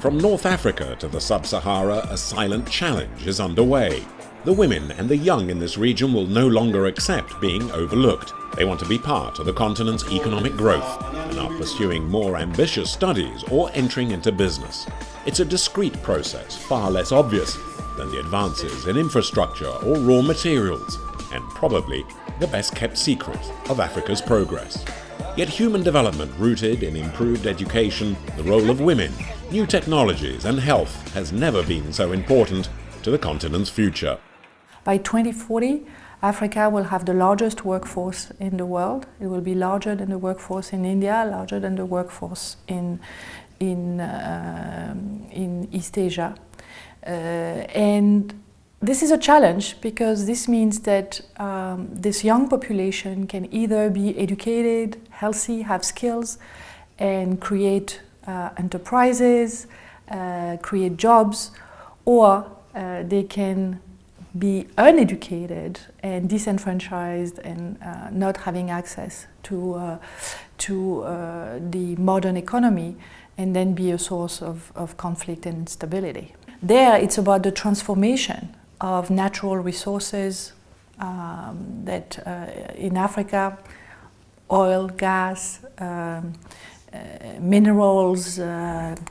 From North Africa to the Sub-Sahara, a silent challenge is underway. The women and the young in this region will no longer accept being overlooked. They want to be part of the continent's economic growth and are pursuing more ambitious studies or entering into business. It's a discrete process, far less obvious than the advances in infrastructure or raw materials, and probably the best-kept secret of Africa's progress. Yet human development rooted in improved education, the role of women, new technologies and health has never been so important to the continent's future. By 2040, Africa will have the largest workforce in the world. It will be larger than the workforce in India, larger than the workforce in East Asia. And this is a challenge because this means that this young population can either be educated, healthy, have skills, and create enterprises, create jobs, or they can be uneducated and disenfranchised and not having access to the modern economy, and then be a source of conflict and instability. There, it's about the transformation of natural resources that in Africa, oil, gas, minerals,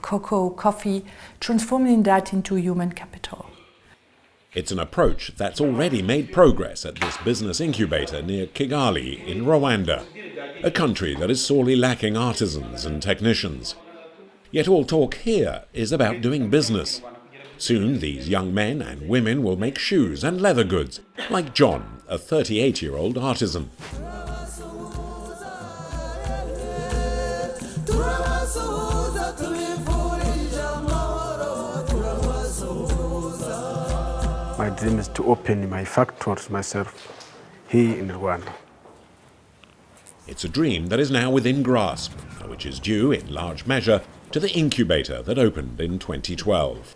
cocoa, coffee, transforming that into human capital. It's an approach that's already made progress at this business incubator near Kigali in Rwanda, a country that is sorely lacking artisans and technicians. Yet all talk here is about doing business. Soon these young men and women will make shoes and leather goods, like John, a 38-year-old artisan. My dream is to open my factories myself here in Rwanda. It's a dream that is now within grasp, which is due in large measure to the incubator that opened in 2012.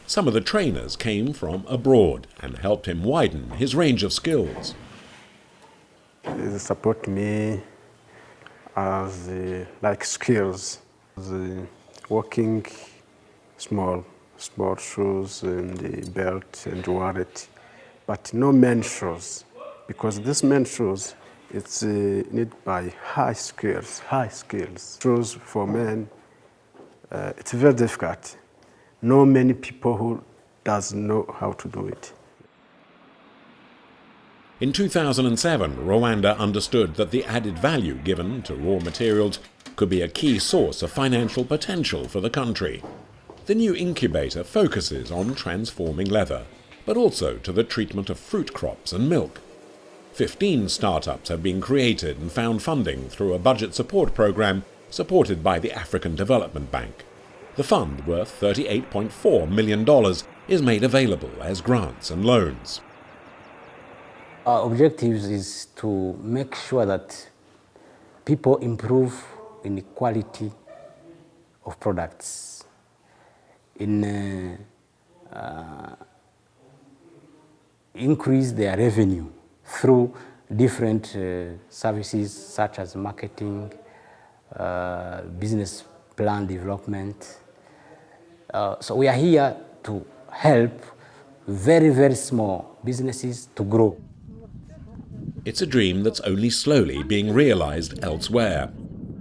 Some of the trainers came from abroad and helped him widen his range of skills. They support me as like skills, working small sport shoes and the belt and wallet, but no men's shoes, because this men's shoes it's need by high skills. Shoes for men, it's very difficult. No many people who does know how to do it. In 2007, Rwanda understood that the added value given to raw materials could be a key source of financial potential for the country. The new incubator focuses on transforming leather, but also to the treatment of fruit crops and milk. 15 startups have been created and found funding through a budget support program supported by the African Development Bank. The fund, worth $38.4 million, is made available as grants and loans. Our objective is to make sure that people improve in the quality of products, in increase their revenue through different services such as marketing, business plan development. So we are here to help very, very small businesses to grow. It's a dream that's only slowly being realized elsewhere.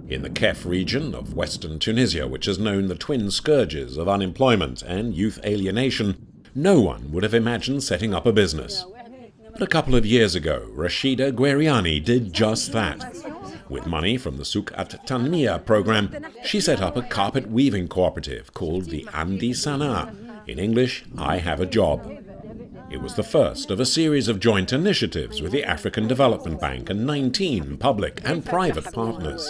In the Kef region of western Tunisia, which has known the twin scourges of unemployment and youth alienation, no one would have imagined setting up a business. But a couple of years ago, Rashida Gueriani did just that. With money from the Souk at Tanmia program, she set up a carpet weaving cooperative called the Andi Sana. In English, I Have a Job. It was the first of a series of joint initiatives with the African Development Bank and 19 public and private partners.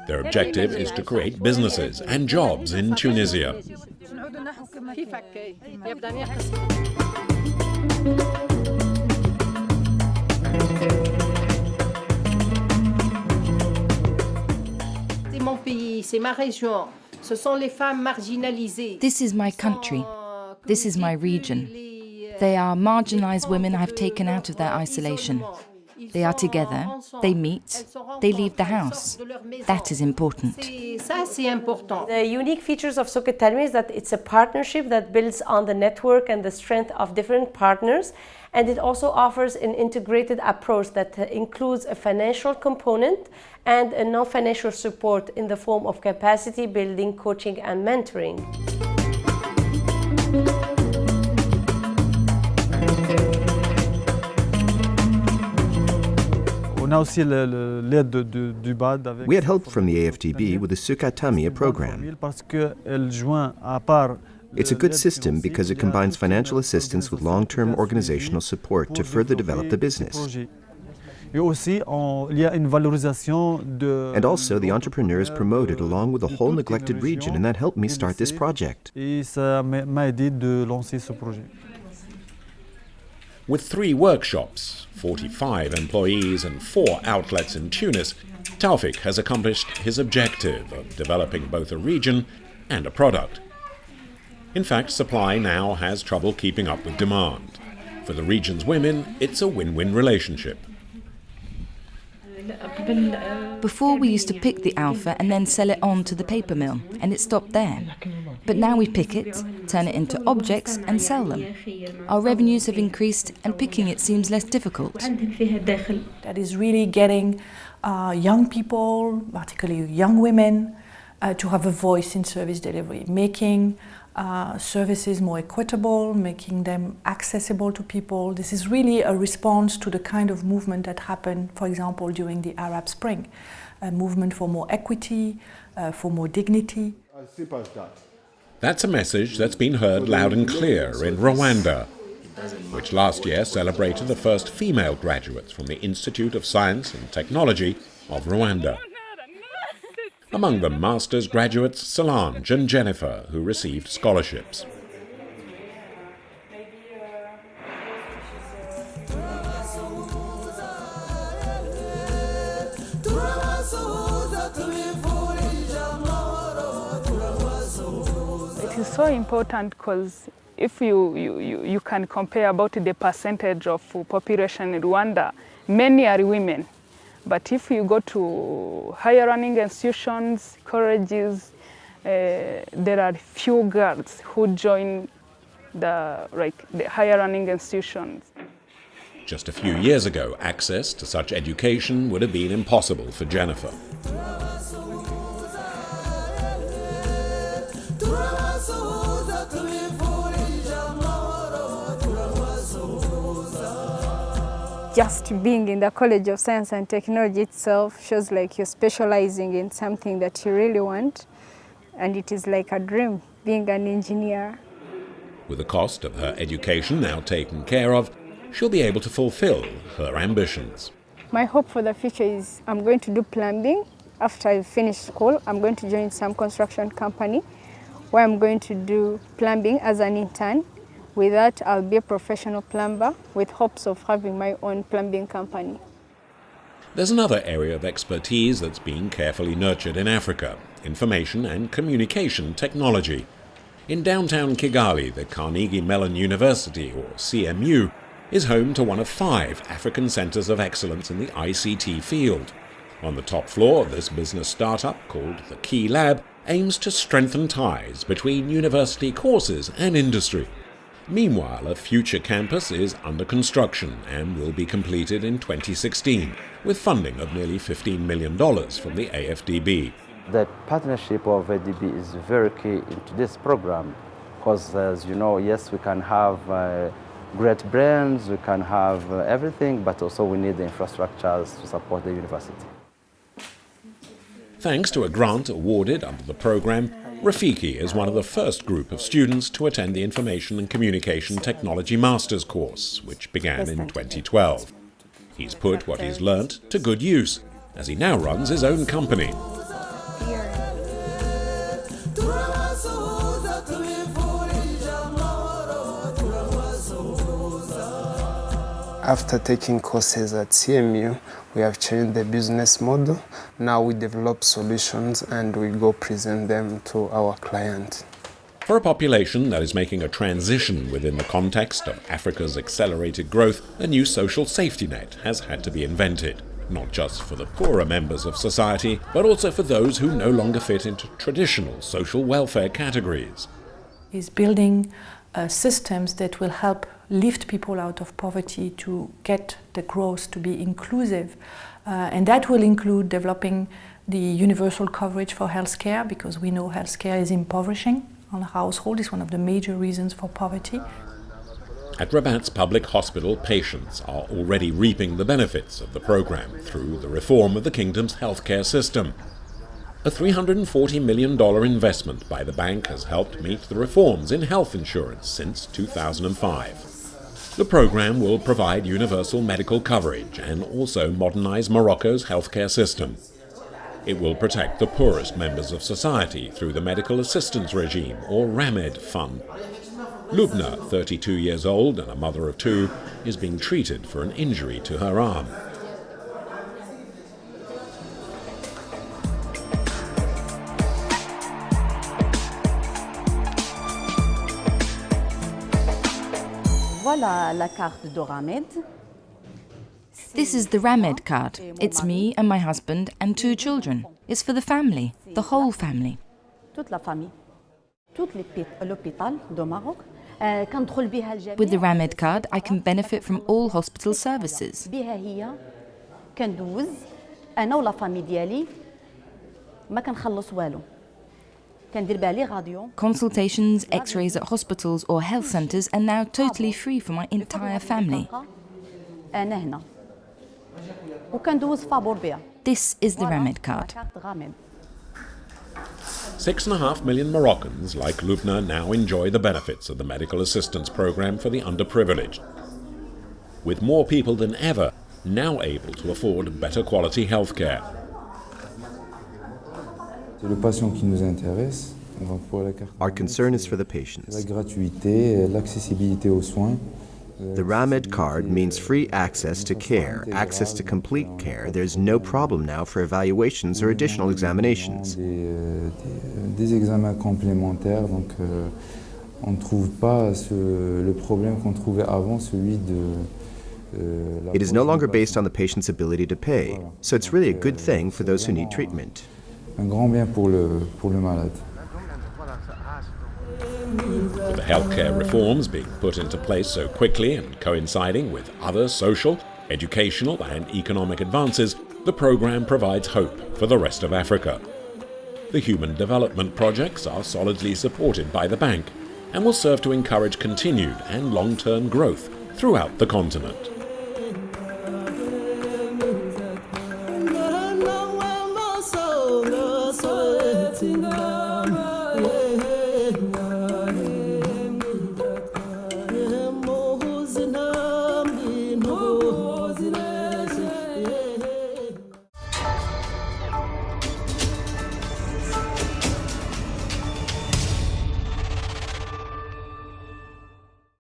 Their objective is to create businesses and jobs in Tunisia. This is my country. This is my region. They are marginalized women I've taken out of their isolation. They are together, they meet, they leave the house. That is important. The unique features of Soketelme is that it's a partnership that builds on the network and the strength of different partners, and it also offers an integrated approach that includes a financial component and a non-financial support in the form of capacity building, coaching and mentoring. We had help from the AFDB with the Sukatamia program. It's a good system because it combines financial assistance with long-term organizational support to further develop the business. And also, the entrepreneur is promoted along with a whole neglected region, and that helped me start this project. With 3 workshops, 45 employees and 4 outlets in Tunis, Taufik has accomplished his objective of developing both a region and a product. In fact, supply now has trouble keeping up with demand. For the region's women, it's a win-win relationship. Before we used to pick the alpha and then sell it on to the paper mill, and it stopped there. But now we pick it, turn it into objects and sell them. Our revenues have increased and picking it seems less difficult. That is really getting young people, particularly young women, to have a voice in service delivery, making services more equitable, making them accessible to people. This is really a response to the kind of movement that happened, for example, during the Arab Spring, a movement for more equity, for more dignity. As simple as that. That's a message that's been heard loud and clear in Rwanda, which last year celebrated the first female graduates from the Institute of Science and Technology of Rwanda. Among them, master's graduates Solange and Jennifer, who received scholarships. It is so important because if you can compare about the percentage of population in Rwanda, many are women. But if you go to higher learning institutions, colleges, there are few girls who join the higher learning institutions. Just a few years ago, access to such education would have been impossible for Jennifer. Just being in the College of Science and Technology itself shows like you're specializing in something that you really want, and it is like a dream, being an engineer. With the cost of her education now taken care of, she'll be able to fulfill her ambitions. My hope for the future is I'm going to do plumbing. After I finish school, I'm going to join some construction company where I'm going to do plumbing as an intern. With that, I'll be a professional plumber with hopes of having my own plumbing company. There's another area of expertise that's being carefully nurtured in Africa: information and communication technology. In downtown Kigali, the Carnegie Mellon University, or CMU, is home to one of 5 African centers of excellence in the ICT field. On the top floor, this business startup, called the Key Lab, aims to strengthen ties between university courses and industry. Meanwhile, a future campus is under construction and will be completed in 2016, with funding of nearly $15 million from the AFDB. The partnership of ADB is very key into this program because, as you know, yes, we can have great brands, we can have everything, but also we need the infrastructures to support the university. Thanks to a grant awarded under the program, Rafiki is one of the first group of students to attend the Information and Communication Technology Master's course, which began in 2012. He's put what he's learnt to good use, as he now runs his own company. After taking courses at CMU, we have changed the business model. Now we develop solutions and we go present them to our clients. For a population that is making a transition within the context of Africa's accelerated growth, a new social safety net has had to be invented, not just for the poorer members of society, but also for those who no longer fit into traditional social welfare categories. Is building systems that will help lift people out of poverty to get the growth to be inclusive. And that will include developing the universal coverage for healthcare, because we know healthcare is impoverishing on a household. It's one of the major reasons for poverty. At Rabat's public hospital, patients are already reaping the benefits of the program through the reform of the kingdom's healthcare system. A $340 million investment by the bank has helped meet the reforms in health insurance since 2005. The program will provide universal medical coverage and also modernize Morocco's healthcare system. It will protect the poorest members of society through the Medical Assistance Regime, or RAMED Fund. Lubna, 32 years old and a mother of two, is being treated for an injury to her arm. This is the Ramed card. It's me and my husband and 2 children. It's for the family, the whole family. With the Ramed card, I can benefit from all hospital services. Consultations, x-rays at hospitals or health centres are now totally free for my entire family. This is the Ramed card. 6.5 million Moroccans like Lubna now enjoy the benefits of the medical assistance program for the underprivileged, with more people than ever now able to afford better quality healthcare. Our concern is for the patients. The Ramed card means free access to care, access to complete care. There's no problem now for evaluations or additional examinations. It is no longer based on the patient's ability to pay, so it's really a good thing for those who need treatment. With the healthcare reforms being put into place so quickly and coinciding with other social, educational and economic advances, the program provides hope for the rest of Africa. The human development projects are solidly supported by the bank and will serve to encourage continued and long-term growth throughout the continent.